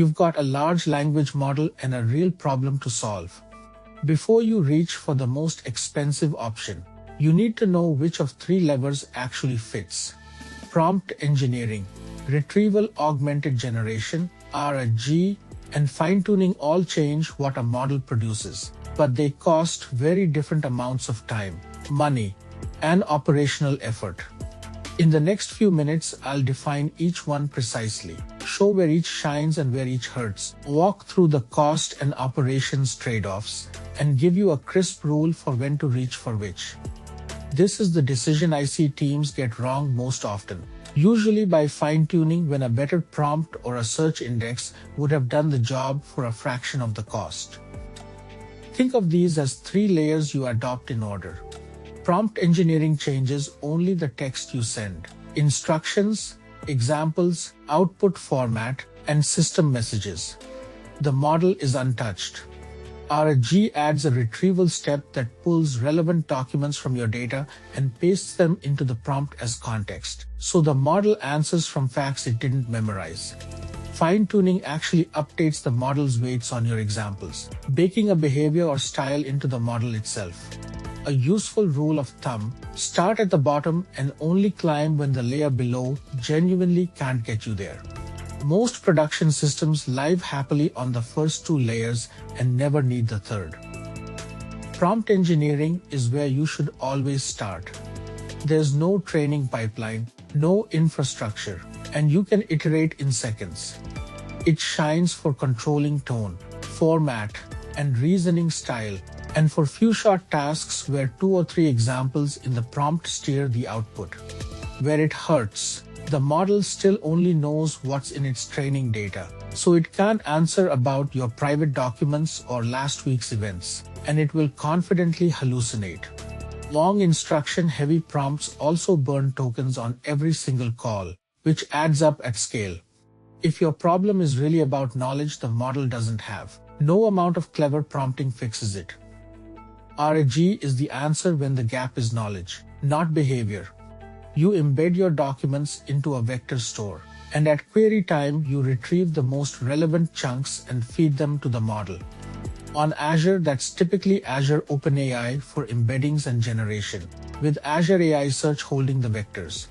You've got a large language model and a real problem to solve. Before you reach for the most expensive option, you need to know which of three levers actually fits. Prompt engineering, retrieval augmented generation, RAG, and fine-tuning all change what a model produces, but they cost very different amounts of time, money, and operational effort. In the next few minutes, I'll define each one precisely, show where each shines and where each hurts, walk through the cost and operations trade-offs, and give you a crisp rule for when to reach for which. This is the decision I see teams get wrong most often, usually by fine-tuning when a better prompt or a search index would have done the job for a fraction of the cost. Think of these as three layers you adopt in order. Prompt engineering changes only the text you send. Instructions, examples, output format, and system messages. The model is untouched. RAG adds a retrieval step that pulls relevant documents from your data and pastes them into the prompt as context, so the model answers from facts it didn't memorize. Fine-tuning actually updates the model's weights on your examples, baking a behavior or style into the model itself. A useful rule of thumb: start at the bottom and only climb when the layer below genuinely can't get you there. Most production systems live happily on the first two layers and never need the third. Prompt engineering is where you should always start. There's no training pipeline, no infrastructure, and you can iterate in seconds. It shines for controlling tone, format, and reasoning style, and for few short tasks where 2 or 3 examples in the prompt steer the output. Where it hurts, the model still only knows what's in its training data, so it can't answer about your private documents or last week's events, and it will confidently hallucinate. Long instruction-heavy prompts also burn tokens on every single call, which adds up at scale. If your problem is really about knowledge the model doesn't have, no amount of clever prompting fixes it. RAG is the answer when the gap is knowledge, not behavior. You embed your documents into a vector store, and at query time you retrieve the most relevant chunks and feed them to the model. On Azure, that's typically Azure OpenAI for embeddings and generation, with Azure AI Search holding the vectors.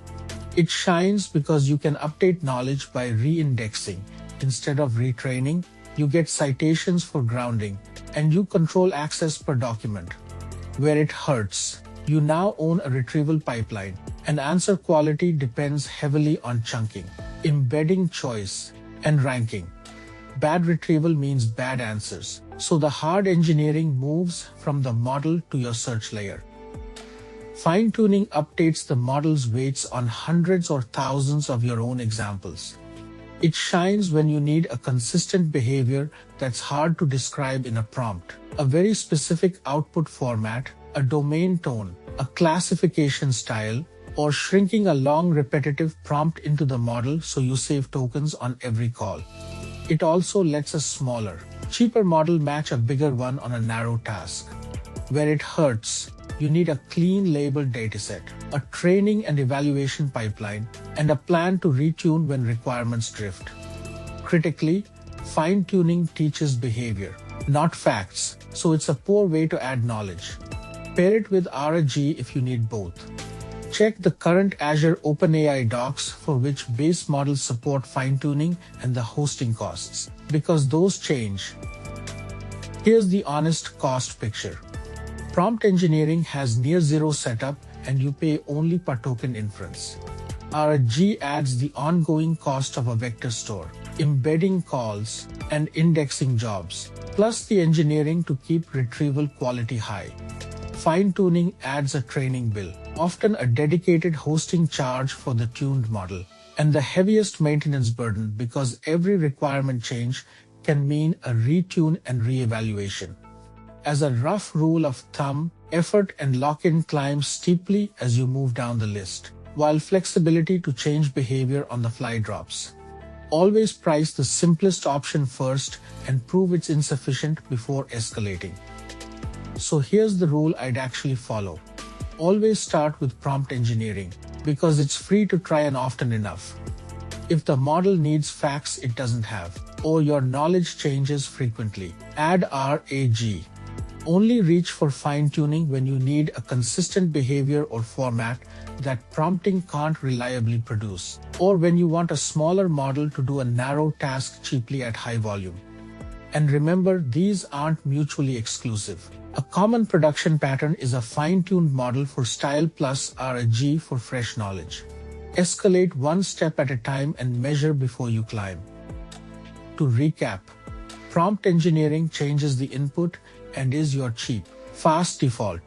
It shines because you can update knowledge by re-indexing. Instead of retraining, you get citations for grounding, and you control access per document. Where it hurts, you now own a retrieval pipeline, and answer quality depends heavily on chunking, embedding choice, and ranking. Bad retrieval means bad answers, so the hard engineering moves from the model to your search layer. Fine-tuning updates the model's weights on hundreds or thousands of your own examples. It shines when you need a consistent behavior that's hard to describe in a prompt, a very specific output format, a domain tone, a classification style, or shrinking a long repetitive prompt into the model so you save tokens on every call. It also lets a smaller, cheaper model match a bigger one on a narrow task. Where it hurts, you need a clean labeled dataset, a training and evaluation pipeline, and a plan to retune when requirements drift. Critically, fine-tuning teaches behavior, not facts, so it's a poor way to add knowledge. Pair it with RAG if you need both. Check the current Azure OpenAI docs for which base models support fine-tuning and the hosting costs, because those change. Here's the honest cost picture. Prompt engineering has near zero setup and you pay only per token inference. RAG adds the ongoing cost of a vector store, embedding calls, and indexing jobs, plus the engineering to keep retrieval quality high. Fine-tuning adds a training bill, often a dedicated hosting charge for the tuned model, and the heaviest maintenance burden because every requirement change can mean a retune and re-evaluation. As a rough rule of thumb, effort and lock-in climb steeply as you move down the list, while flexibility to change behavior on the fly drops. Always price the simplest option first and prove it's insufficient before escalating. So here's the rule I'd actually follow. Always start with prompt engineering, because it's free to try and often enough. If the model needs facts it doesn't have, or your knowledge changes frequently, add RAG. Only reach for fine-tuning when you need a consistent behavior or format that prompting can't reliably produce, or when you want a smaller model to do a narrow task cheaply at high volume. And remember, these aren't mutually exclusive. A common production pattern is a fine-tuned model for style plus RAG for fresh knowledge. Escalate one step at a time and measure before you climb. To recap, prompt engineering changes the input and is your cheap, fast default.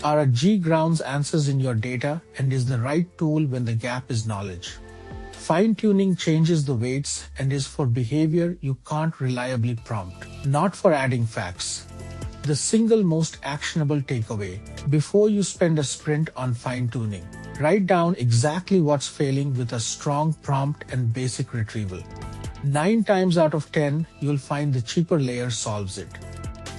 RAG grounds answers in your data and is the right tool when the gap is knowledge. Fine-tuning changes the weights and is for behavior you can't reliably prompt, not for adding facts. The single most actionable takeaway: before you spend a sprint on fine-tuning, write down exactly what's failing with a strong prompt and basic retrieval. 9 times out of 10, you'll find the cheaper layer solves it.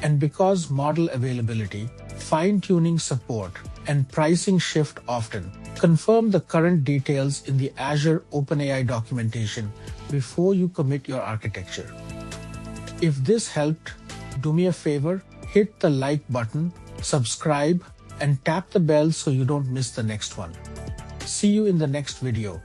And because model availability, fine-tuning support, and pricing shift often, confirm the current details in the Azure OpenAI documentation before you commit your architecture. If this helped, do me a favor, hit the like button, subscribe, and tap the bell so you don't miss the next one. See you in the next video.